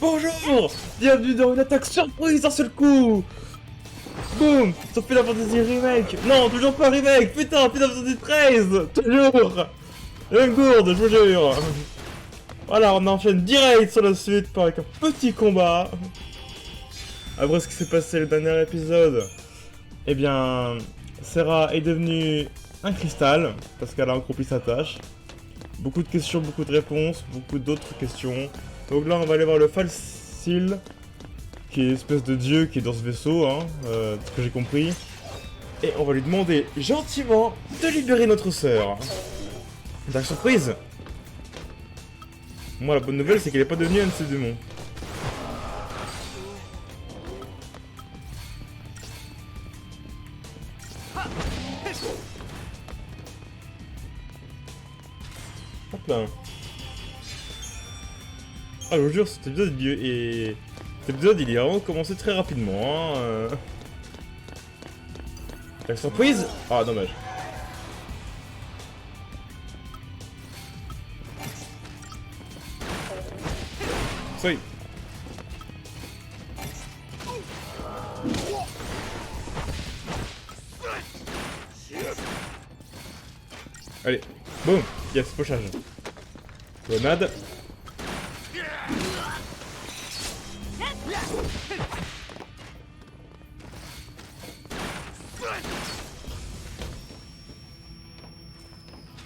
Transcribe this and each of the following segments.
Bonjour. Bienvenue dans une attaque surprise d'un seul coup. Boum. Ça fait la Fantasy Remake. Non, toujours pas Remake. Putain, Final Fantasy 13. Toujours. Une gourde, je vous jure. Voilà, on enchaîne direct sur la suite avec un petit combat. Après ce qui s'est passé le dernier épisode, eh bien, Serah est devenue un cristal, parce qu'elle a accompli sa tâche. Beaucoup de questions, beaucoup de réponses, beaucoup d'autres questions. Donc là, on va aller voir le Falsil, qui est une espèce de dieu qui est dans ce vaisseau, hein, ce que j'ai compris. Et on va lui demander gentiment de libérer notre sœur. La surprise. Moi, la bonne nouvelle, c'est qu'elle n'est pas devenue un de ces démons. Hop là. Ah, je vous jure, cet épisode, il est vraiment commencé très rapidement. Hein. La surprise. Ah, dommage. Ça y est. Allez, boum, yes, pochage. Grenade.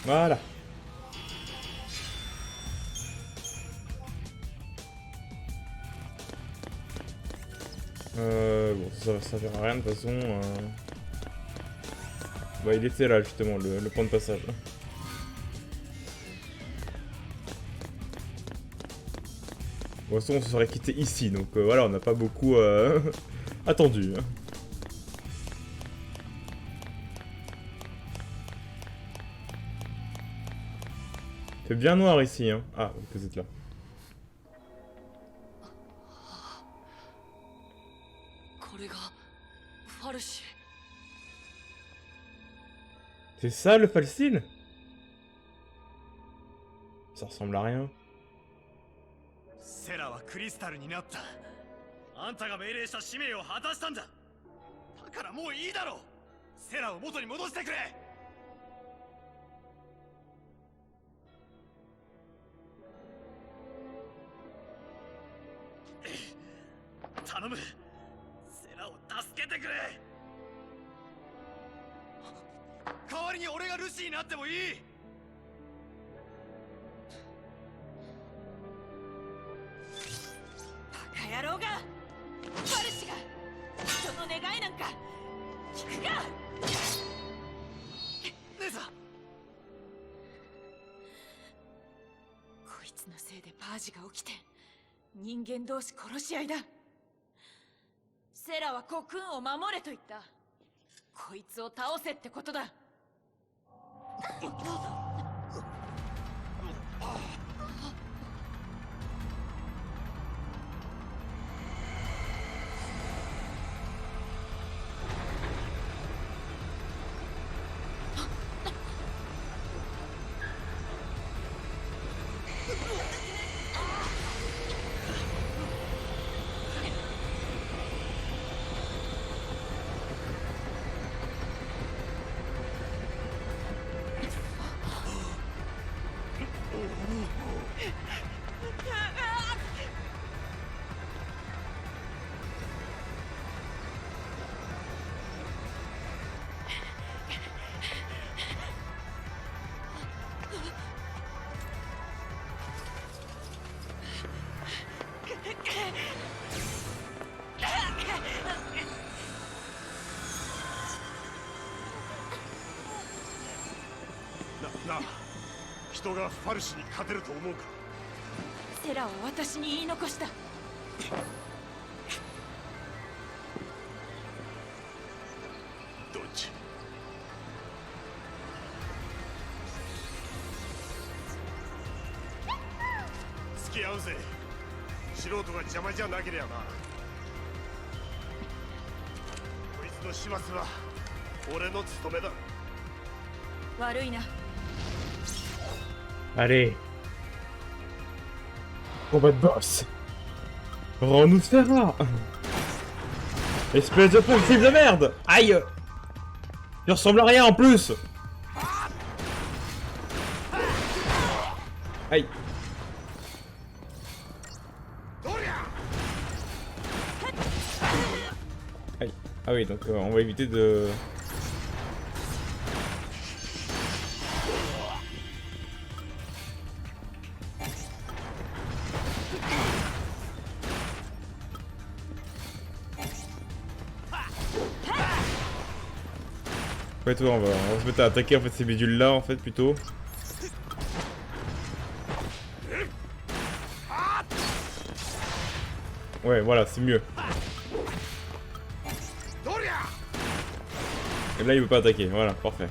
Voilà. Bon, ça va servir à rien de toute façon. Bah, il était là justement, le point de passage. De toute façon, on se serait quitté ici, donc voilà, on n'a pas beaucoup attendu. Hein. C'est bien noir ici, hein. Ah, vous êtes là. C'est ça le Falsil? Ça ressemble à rien. セラはクリスタルになった。あんたが命令した使命を果たしたんだ。だからもういいだろう。セラを元に戻してくれ。頼む。セラを助けてくれ。代わりに俺がルシーになってもいい。野郎がバルシが人の願いなんか聞くか。姉さん、こいつのせいでパージが起きて人間同士殺し合いだ。セラはコクーンを守れと言った。こいつを倒せってことだ。なあ、人がファルシに勝てると思うか。セラは私に言い残した。どっち？付き合うぜ。素人が邪魔じゃなけりゃな。こいつの始末は俺の務めだ。悪いな。Allez. Combat de boss. Rends-nous Sphera. Espèce de projectile de merde. Aïe. Il ressemble à rien en plus. Aïe. Aïe. Ah oui, donc on va éviter de... Ouais, toi, on va se mettre à attaquer en fait ces bidules là en fait plutôt. Ouais, voilà, c'est mieux. Et là, il veut pas attaquer, voilà, parfait.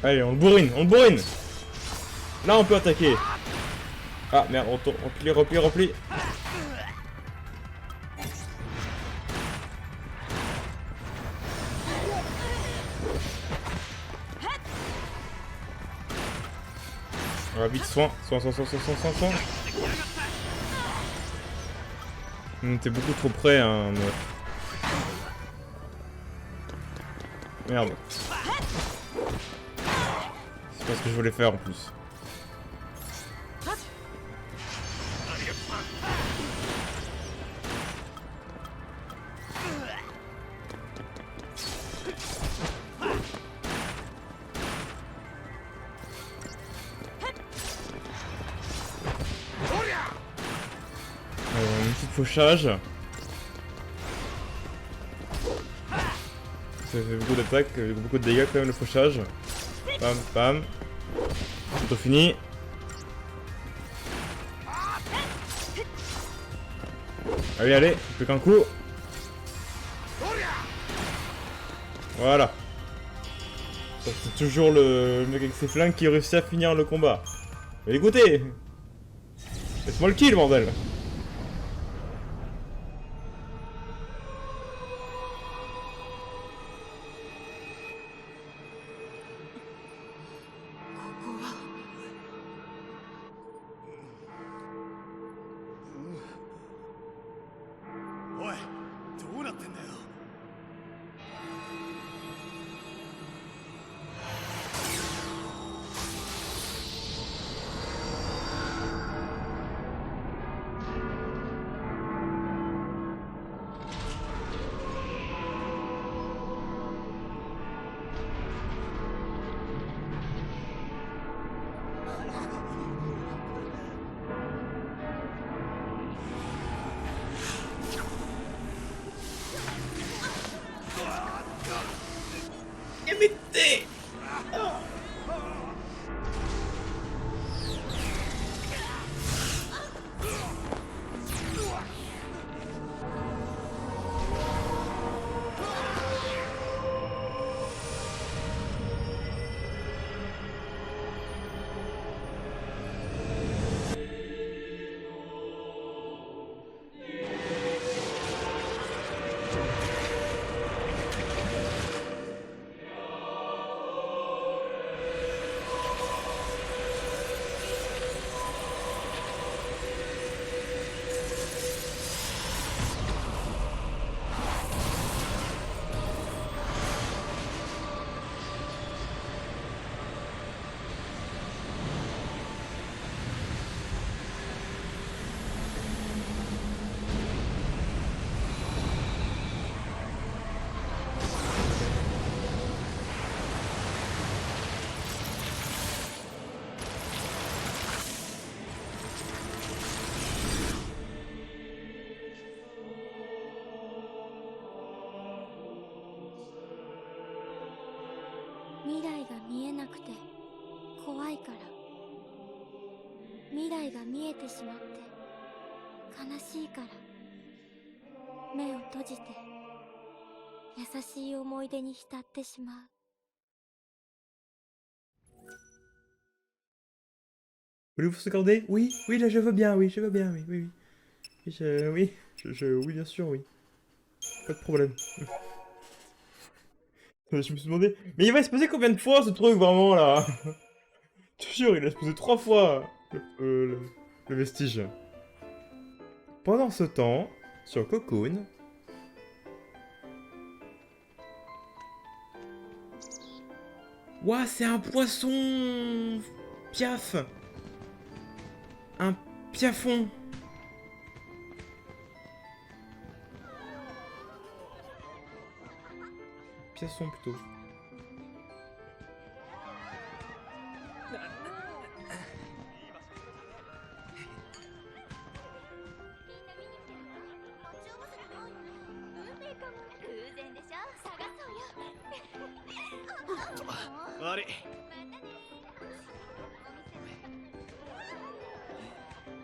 Allez, on le bourrine, on le bourrine. Là, on peut attaquer. Ah, merde, on replie, replie, replie. Ah, vite, soin. T'es beaucoup trop près, hein, meuf. Merde. C'est pas ce que je voulais faire en plus. Une petite fauchage. Ça fait beaucoup d'attaques, beaucoup de dégâts quand même le fauchage. Bam, bam. Bientôt fini. Allez, allez, plus qu'un coup. Voilà. Ça, c'est toujours le mec avec ses flingues qui réussit à finir le combat. Mais écoutez, laisse-moi le kill, bordel. Voulez-vous s'accorder? Oui, oui, là je veux bien, oui, je veux bien, oui, oui, oui. Oui, oui, bien sûr, oui. Pas de problème. Je me suis demandé, mais il va se poser combien de fois ce truc vraiment là? Je te jure, il va se poser 3 fois le vestige. Pendant ce temps, sur Cocoon... Ouah, c'est un poisson... Piaf. Un piafon. Piasson plutôt.悪い。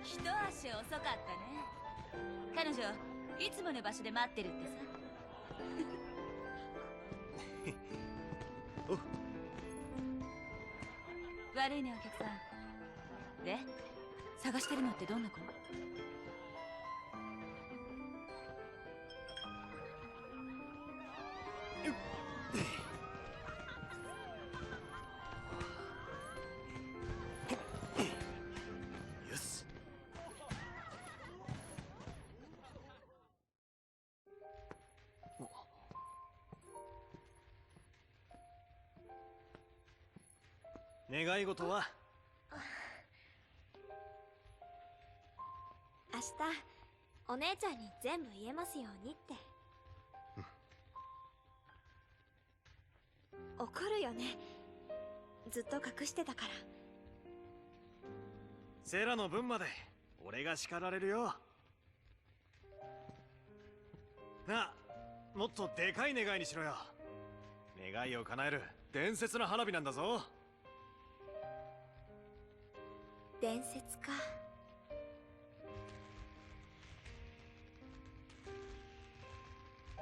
一足遅かったね。彼女いつもの場所で待ってるってさ。悪いねお客さん。で探してるのってどんな子？よし。願い事は？明日お姉ちゃんに全部言えますようにって。怒るよね、ずっと隠してたから。セラの分まで俺が叱られるよ。なあ、もっとでかい願いにしろよ。願いを叶える伝説の花火なんだぞ。伝説か。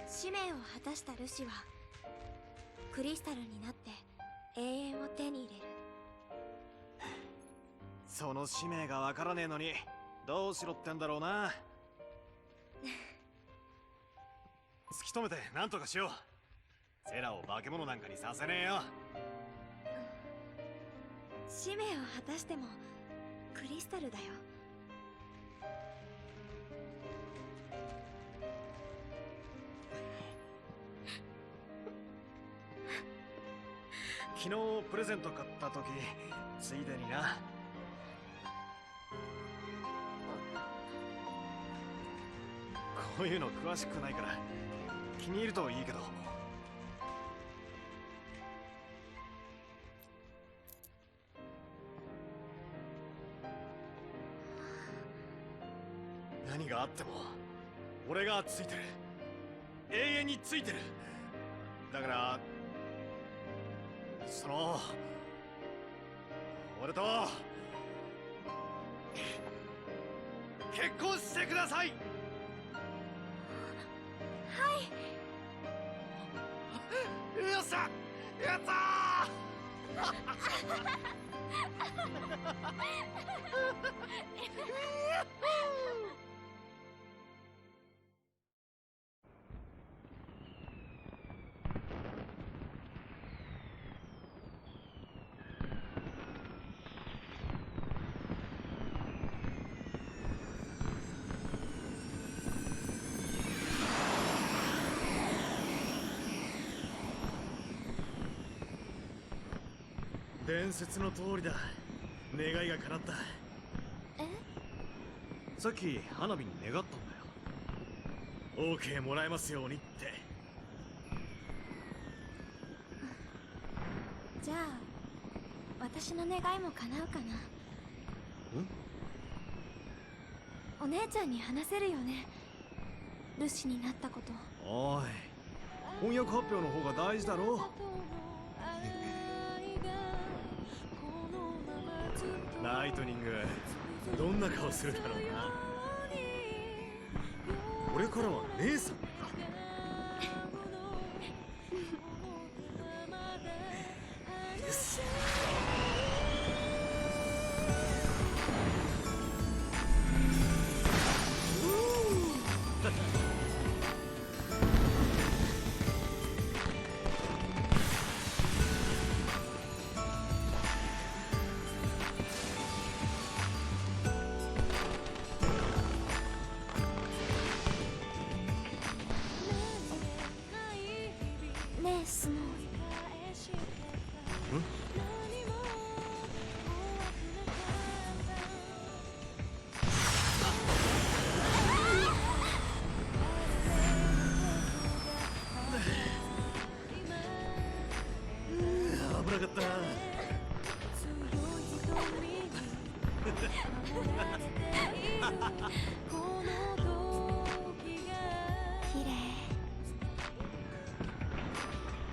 使命を果たしたルシはクリスタルになって永遠を手に入れる。その使命がわからねえのにどうしろってんだろうな。突き止めて何とかしよう。セラを化け物なんかにさせねえよ。使命を果たしてもクリスタルだよ。昨日プレゼント買った時ついでにな。こういうの詳しくないから気に入るといいけど。何があっても俺がついてる。永遠についてる。だから俺と結婚してください。はい。よっしゃ、やった伝説の通りだ。願いが叶った。さっき花火に願ったんだよ。 OK もらえますようにって。じゃあ私の願いも叶うかな。お姉ちゃんに話せるよね、ルシになったこと。おい、翻訳発表の方が大事だろ。ライトニングどんな顔するだろうな。俺からは姉さんだ。よし。綺麗。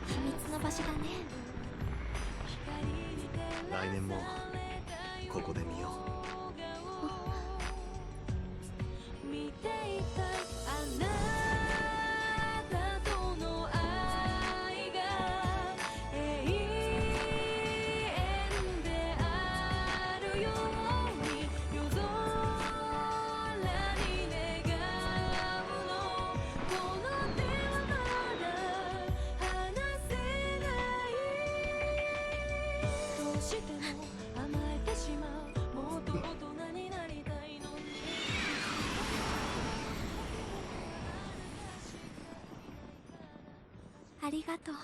秘密の場所だね。来年もここで見よう。ありがとう。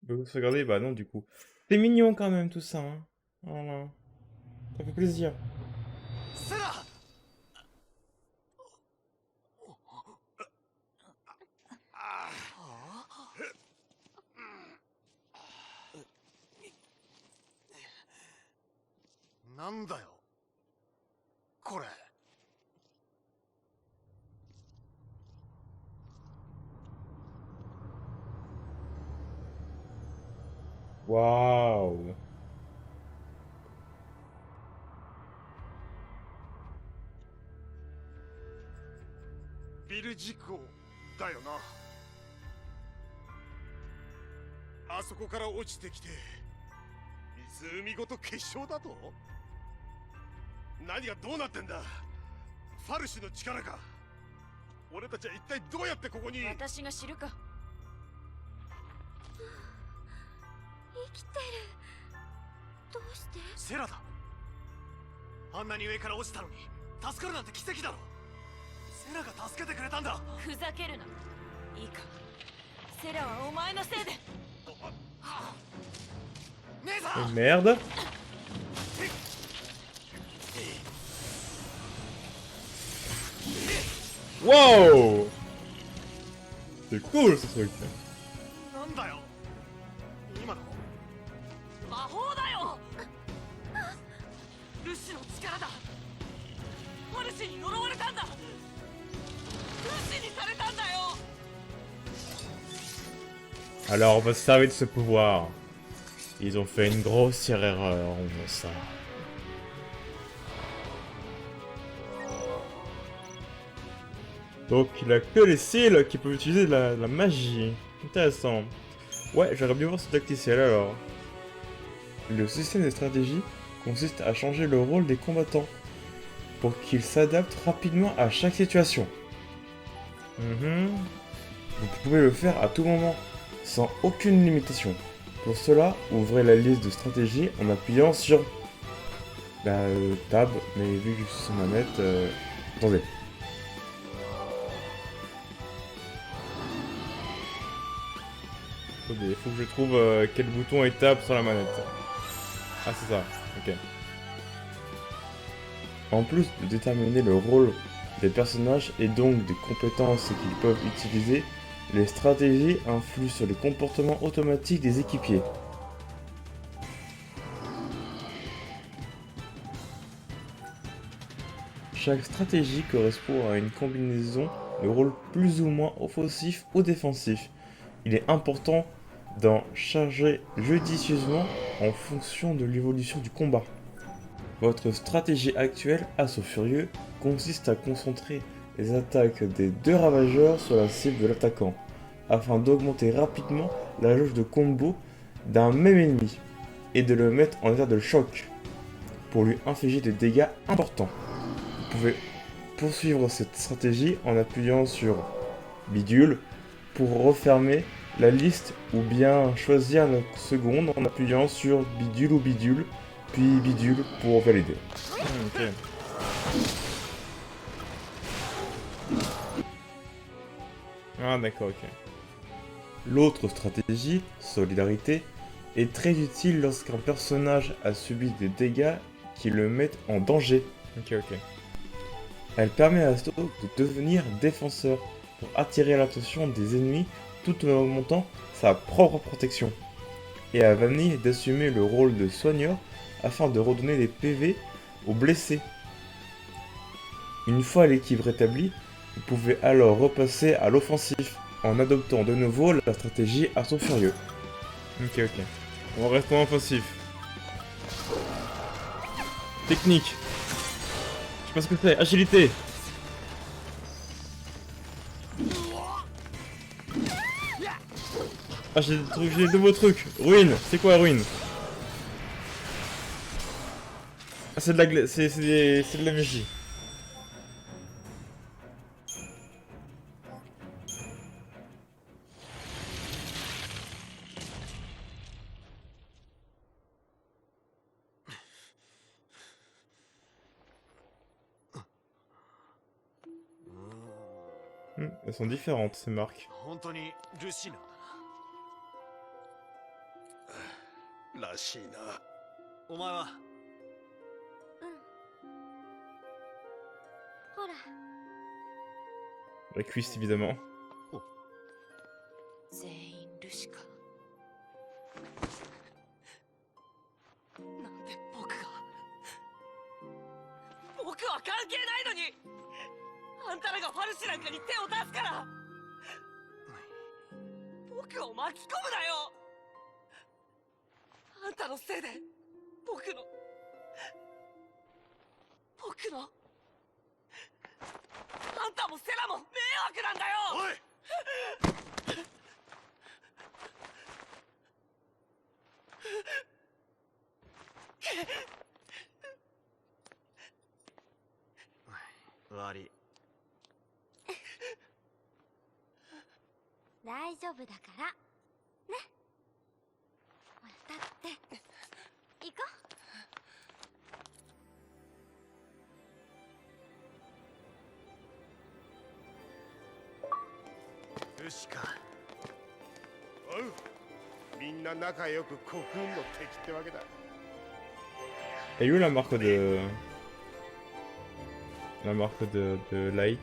Vous se regarder? Bah non, du coup. C'est mignon quand même tout ça, hein. Voilà. Ça fait plaisir. セラなんだよこれ。Waouh. ビル事故だよな。あそこから落ちてきて湖ごと結晶だと。何がどうなってんだ。ファルシュの力か。俺たちは一体どうやってここに。私が知るか。生きてる。どうして？セラだ。あんなに上から落ちたのに助かるなんて奇跡だろ。セラが助けてくれたんだ。ふざけるな。いいか、セラはお前のせいで。姉さん Merde. Wow. C'est cool ce truc. なんだよ今の。魔法だよ。ルシの力だ。ファルシに呪われたんだ。ルシにされたんだよ。 Alors on va se servir de ce pouvoir. Ils ont fait une grossière erreur, on voit ça. Donc il a que les cils qui peuvent utiliser de la magie. Intéressant. Ouais, j'aurais bien voir ce tacticiel alors. Le système de stratégie consiste à changer le rôle des combattants pour qu'ils s'adaptent rapidement à chaque situation. Vous pouvez le faire à tout moment, sans aucune limitation. Pour cela, ouvrez la liste de stratégies en appuyant sur la tab, mais vu que je suis sur manette, attendez. Attendez, il faut que je trouve quel bouton est tab sur la manette. Ah, c'est ça, ok. En plus de déterminer le rôle des personnages et donc des compétences qu'ils peuvent utiliser, les stratégies influent sur le comportement automatique des équipiers. Chaque stratégie correspond à une combinaison de rôles plus ou moins offensifs ou défensifs. Il est important d'en charger judicieusement en fonction de l'évolution du combat. Votre stratégie actuelle, Assaut Furieux, consiste à concentrer les attaques des deux ravageurs sur la cible de l'attaquant, afin d'augmenter rapidement la jauge de combo d'un même ennemi, et de le mettre en état de choc, pour lui infliger des dégâts importants. Vous pouvez poursuivre cette stratégie en appuyant sur bidule pour refermer la liste, ou bien choisir la seconde en appuyant sur bidule ou bidule, puis bidule pour valider. Ok. Ah d'accord, ok. L'autre stratégie, Solidarité, est très utile lorsqu'un personnage a subi des dégâts qui le mettent en danger. Ok, ok. Elle permet à Asto de devenir défenseur pour attirer l'attention des ennemis tout en augmentant sa propre protection. Et à Vanille d'assumer le rôle de soigneur afin de redonner des PV aux blessés. Une fois l'équipe rétablie, vous pouvez alors repasser à l'offensif en adoptant de nouveau la stratégie Assaut Furieux. Ok, on reste en offensif. Technique. Je sais pas ce que c'est. Agilité. Ah, j'ai des nouveaux trucs. Ruine. C'est quoi ruine? Ah, c'est de la c'est de la magie. Elles sont différentes, ces marques. 本当にルシーナだな。らしいな。お前はほら La cuisse, évidemment. 全員ルシか。なんで僕は関係ないのに、あんたらがファルシなんかに手を出すから僕を巻き込むなよ。あんたのせいで僕のあんたもセラも迷惑なんだよ。おい悪い。大丈夫だからね。ほら立って行こルシか。おう。みんな仲良く国軍の敵ってわけだ。 Et où la marque de... La marque de Light?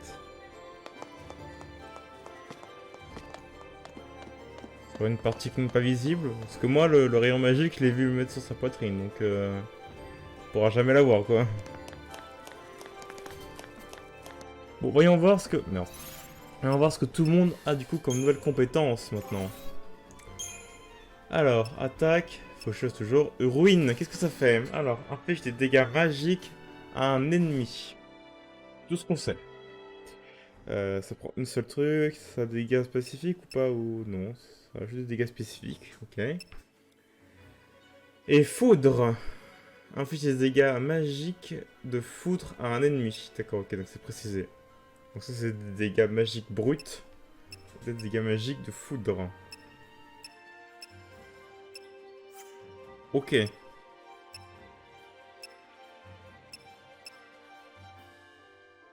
Sur une partie pas visible? Parce que moi, le rayon magique, je l'ai vu me mettre sur sa poitrine, donc... on pourra jamais la voir, quoi. Bon, voyons voir ce que... Merde. Voyons voir ce que tout le monde a, du coup, comme nouvelle compétence, maintenant. Alors, attaque... Faucheuse toujours. Ruine, qu'est-ce que ça fait? Alors, inflige des dégâts magiques à un ennemi. Tout ce qu'on sait. Ça prend une seule truc, ça a des dégâts spécifiques ou pas? Ou non, ça a juste des dégâts spécifiques, ok. Et foudre. Inflige des dégâts magiques de foudre à un ennemi. D'accord, ok, donc c'est précisé. Donc ça c'est des dégâts magiques bruts. Des dégâts magiques de foudre. Ok.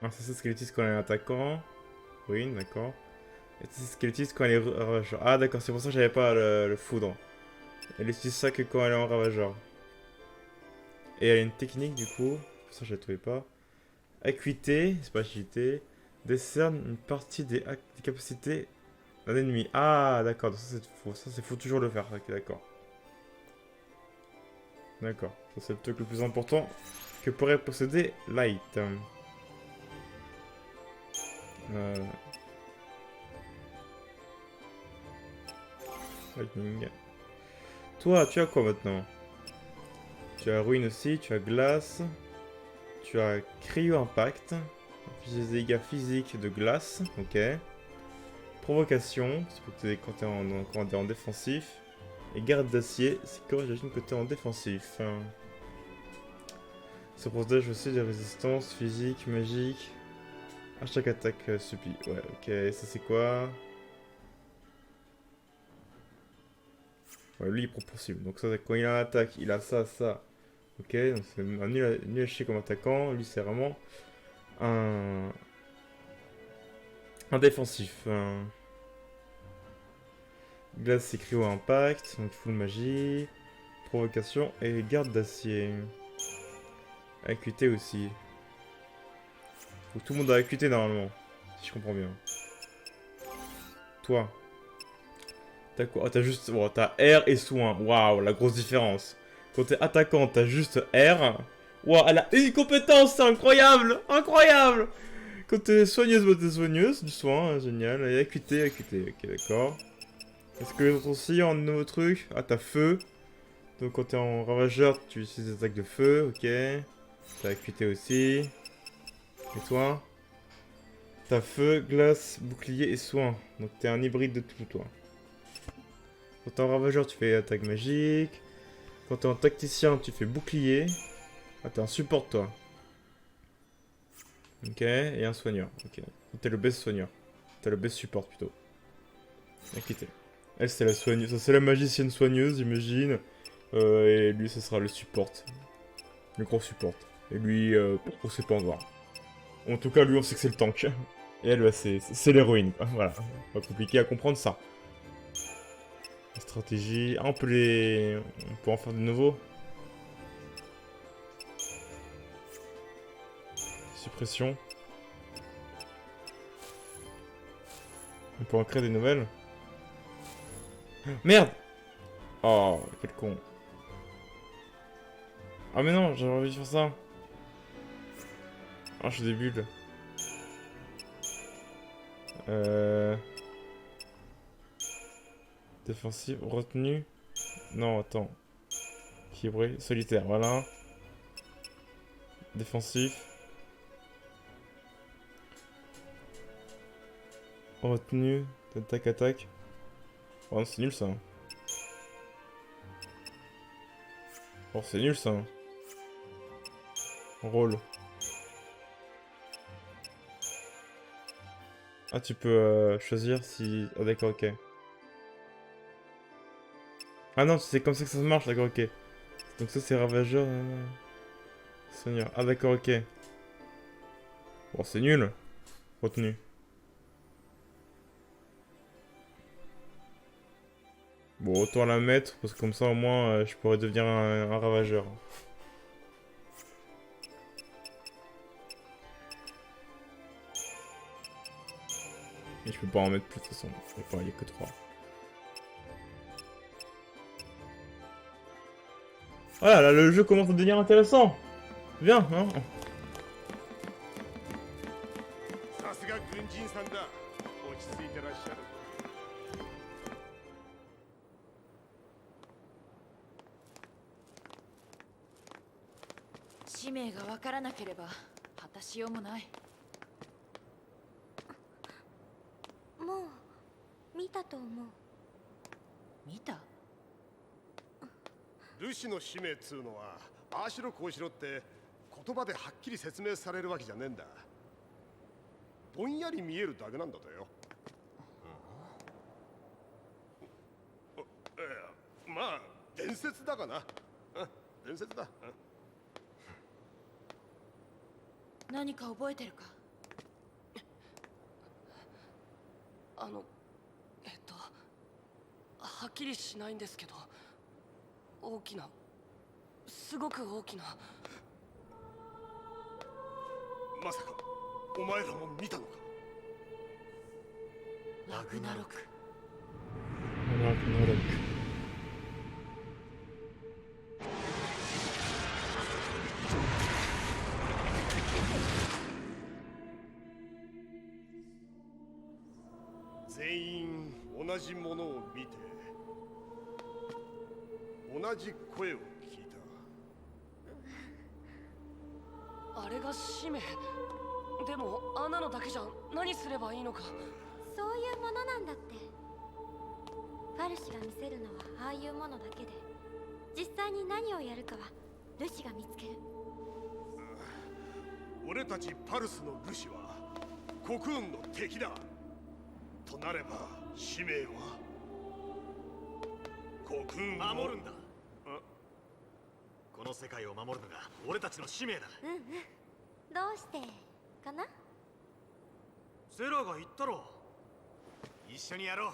Ah, ça c'est ce qu'elle utilise quand elle est attaquant. Oui, d'accord. Et c'est ce qu'elle utilise quand elle est ravageur. Ah d'accord, c'est pour ça que j'avais pas le foudre. Elle utilise ça que quand elle est en ravageur. Et elle a une technique du coup. Pour ça je la trouvais pas. Acuité, c'est pas agilité. Décerne une partie des capacités d'un ennemi. Ah d'accord, ça c'est faux. Ça c'est faut toujours le faire. Ok, d'accord. D'accord, ça c'est le truc le plus important que pourrait posséder Light. Lightning. Toi, tu as quoi maintenant? Tu as Ruine aussi, tu as Glace. Tu as Cryo Impact. Des dégâts physiques de glace, ok. Provocation, c'est pour que quand t'es en défensif. Et garde d'acier, c'est quand j'imagine que t'es en défensif. Ça protège aussi des résistances physiques, magiques. À chaque attaque subie. Ouais, ok, ça c'est quoi? Ouais, lui il est propulsible. Donc ça, quand il a un attaque, il a ça, ça. Ok, donc c'est un nul à chier comme attaquant. Lui c'est vraiment un défensif. Glace c'est cryo impact, donc full magie, provocation et garde d'acier. Acuité aussi. Donc tout le monde a acuité normalement, si je comprends bien. toi. T'as quoi? Oh, t'as juste... Bon, t'as R et soin. Waouh, la grosse différence. Quand t'es attaquant, t'as juste R. Waouh, elle a une compétence, c'est incroyable! Incroyable! Quand t'es soigneuse, bah t'es soigneuse, du soin, génial. Et acuité, acuité, ok, d'accord. Est-ce que les autres aussi ont un nouveau truc? Ah, t'as feu. Donc quand t'es en ravageur, tu utilises des attaques de feu, ok. T'as acuité aussi. Et toi? T'as feu, glace, bouclier et soin. Donc t'es un hybride de tout, toi. Quand t'es en ravageur, tu fais attaque magique. Quand t'es en tacticien, tu fais bouclier. Ah, t'es un support, toi. Ok, et un soigneur. Ok. T'es le best soigneur. T'es le best support, plutôt. Acuité. Elle, c'est la soigneuse. Ça, c'est la magicienne soigneuse, j'imagine. Et lui, ce sera le support. Le gros support. Et lui, on sait pas encore. En tout cas, lui, on sait que c'est le tank. Et elle, bah, c'est l'héroïne, quoi. Voilà. Pas compliqué à comprendre ça. La stratégie... Ah, on peut en faire de nouveaux. Suppression. On peut en créer des nouvelles. Merde! Oh, quel con. Ah mais non, j'avais envie de faire ça. Ah, je suis débile. Défensif, retenu. Non, attends. Équilibré, solitaire, voilà. Défensif. Retenu, attaque, attaque. Oh, c'est nul ça. Oh, c'est nul ça. Rôle. Ah, tu peux choisir si... Ah, d'accord, ok. Ah non, c'est comme ça que ça marche, d'accord, ok. Donc ça, c'est ravageur. Seigneur. Ah, d'accord, ok. Bon, c'est nul. Retenu. Bon, autant la mettre, parce que comme ça, au moins, je pourrais devenir un ravageur. Et je peux pas en mettre plus, de toute façon. Il n'y a que 3. Voilà, là, le jeu commence à devenir intéressant. Bien, hein. さすが軍人さんだ。落ち着いてらっしゃる。使命がわからなければ果たしようもない。もう見たと思う。見た？ルシの使命っつうのは、ああしろこうしろって言葉ではっきり説明されるわけじゃねえんだ。ぼんやり見えるだけなんだとよ。まあ伝説だがな。伝説だ。何か覚えてるか？はっきりしないんですけど、大きな、すごく大きな。まさかお前らも見たのか？ラグナロク。ラグナロク。全員同じものを見て同じ声を聞いた。あれが使命。でもあんなのだけじゃ何すればいいのか。そういうものなんだって。ファルシが見せるのはああいうものだけで、実際に何をやるかはルシが見つける。俺たちパルスのルシはコクーンの敵だとなれば、使命はコクーンを守るんだ。この世界を守るのが俺たちの使命だ。うんうん。どうしてかな？セラが言ったろ。一緒にやろう。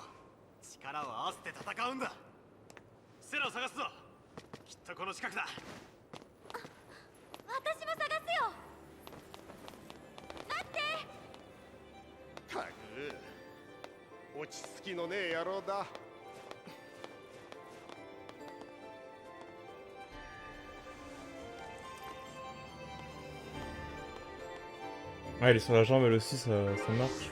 力を合わせて戦うんだ。セラを探すぞ。きっとこの近くだ。私も探すよ。待って。たく落ち着きのねえ野郎だ。 Ah, elle est sur la jambe, elle aussi, ça marche.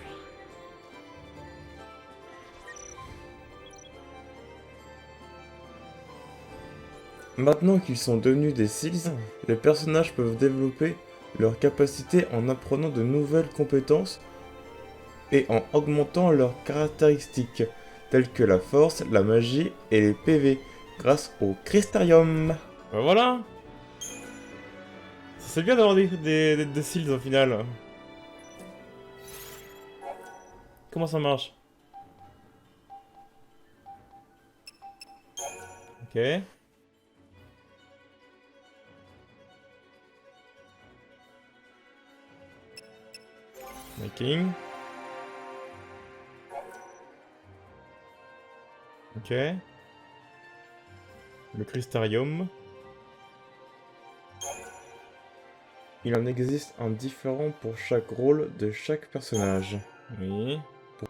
Maintenant qu'ils sont devenus des Seals, les personnages peuvent développer leurs capacités en apprenant de nouvelles compétences et en augmentant leurs caractéristiques, telles que la force, la magie et les PV, grâce au Crystarium. Ben voilà. C'est bien d'avoir des Seals au final. Comment ça marche? Ok. Making. Ok. Le Crystarium. Il en existe un différent pour chaque rôle de chaque personnage. Oui.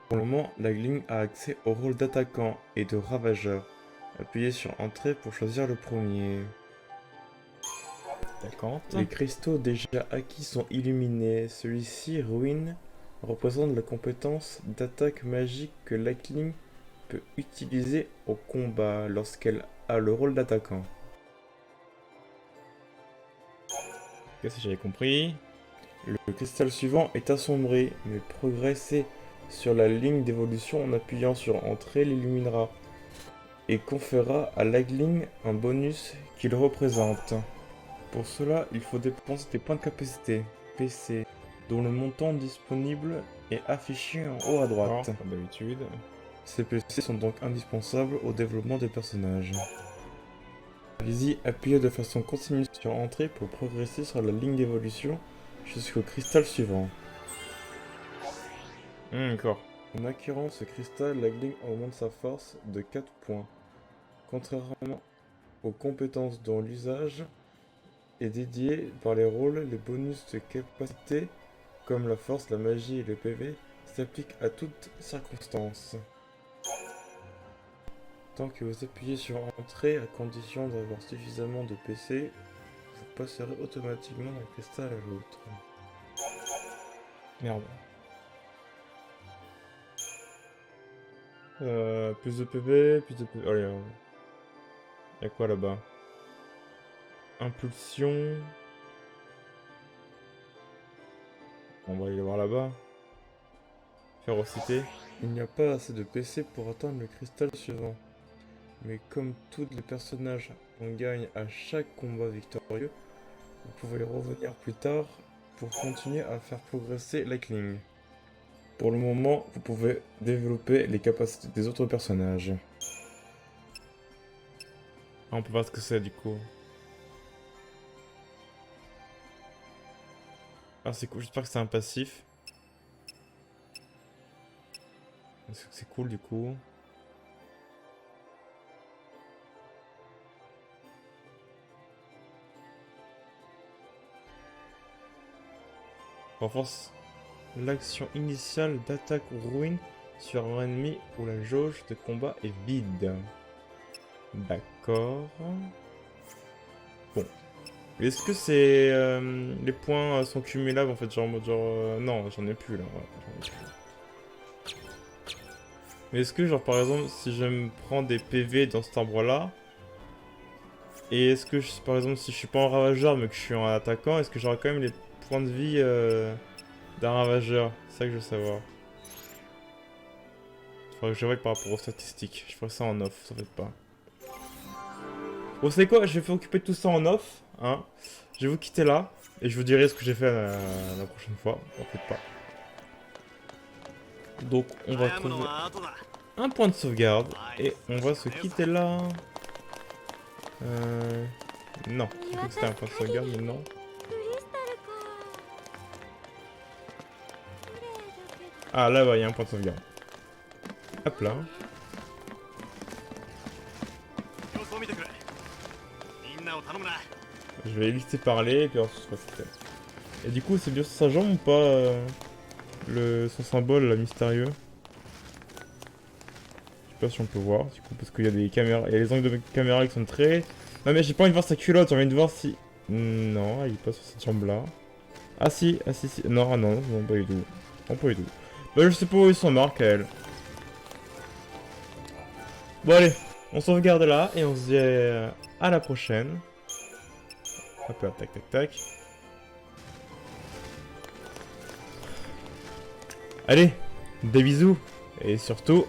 Pour le moment, la ligne a accès au rôle d'attaquant et de ravageur. Appuyez sur Entrée pour choisir le premier. D'accord. Les cristaux déjà acquis sont illuminés. Celui-ci, Ruin, représente la compétence d'attaque magique que Lightning peut utiliser au combat lorsqu'elle a le rôle d'attaquant. Ok, si j'avais compris. Le cristal suivant est assombré, mais progresser sur la ligne d'évolution en appuyant sur Entrée l'illuminera et conférera à Lightning un bonus qu'il représente. Pour cela, il faut dépenser des points de capacité, PC, dont le montant disponible est affiché en haut à droite. Comme d'habitude. Ces PC sont donc indispensables au développement des personnages. Allez-y, appuyez de façon continue sur Entrée pour progresser sur la ligne d'évolution jusqu'au cristal suivant. D'accord. En acquérant ce cristal, Lightning augmente sa force de 4 points. Contrairement aux compétences dont l'usage est dédié par les rôles, les bonus de capacité, comme la force, la magie et le PV, s'appliquent à toutes circonstances. Tant que vous appuyez sur Entrée, à condition d'avoir suffisamment de PC, vous passerez automatiquement d'un cristal à l'autre. Merde. Plus de PV, plus de PV... Allez, y'a quoi là-bas? Impulsion... On va aller voir là-bas. Férocité. Il n'y a pas assez de PC pour atteindre le cristal suivant. Mais comme tous les personnages en gagnent à chaque combat victorieux, vous pouvez revenir plus tard pour continuer à faire progresser Lightning. Pour le moment, vous pouvez développer les capacités des autres personnages. Ah, on peut voir ce que c'est du coup. Ah, c'est cool, j'espère que c'est un passif. C'est cool du coup. Renforce l'action initiale d'attaque ou ruine sur un ennemi où la jauge de combat est vide. D'accord. Bon. Est-ce que c'est les points sont cumulables en fait, genre en mode genre non, j'en ai plus là. Ouais, j'en ai plus. Mais est-ce que genre par exemple si je me prends des PV dans cet arbre là, et est-ce que par exemple si je suis pas en ravageur mais que je suis en attaquant, est-ce que j'aurai quand même les points de vie d'un ravageur? C'est ça que je veux savoir. Il faudrait que je vois par rapport aux statistiques. Je ferai ça en off, ça fait pas. Bon, c'est quoi? Je vais m'occuper de tout ça en off. Hein. Je vais vous quitter là. Et je vous dirai ce que j'ai fait la prochaine fois. En fait pas. Donc on va trouver un point de sauvegarde. Et on va se quitter là. Non. Je crois que c'était un point de sauvegarde, mais non. Ah là, il y a un point de sauvegarde. Hop là. Je vais laisser parler et puis ensuite on se passe. Et du coup, c'est bien sur sa jambe ou pas son symbole là, mystérieux? pas si on peut voir, du coup, parce qu'il y a des caméras, il y a les angles de caméra qui sont très... Non mais j'ai pas envie de voir sa culotte, j'ai envie de voir si... Non, elle est pas sur cette jambe-là. Ah si, si. Non, ah non, non, pas du tout. Non, pas du tout. Bah je sais pas où ils sont marques, elle. Bon allez, on sauvegarde là, et on se dit à la prochaine. Hop là, tac, tac, tac. Allez, des bisous. Et surtout,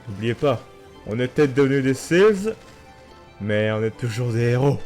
n'oubliez pas, on est peut-être devenus des sales, mais on est toujours des héros.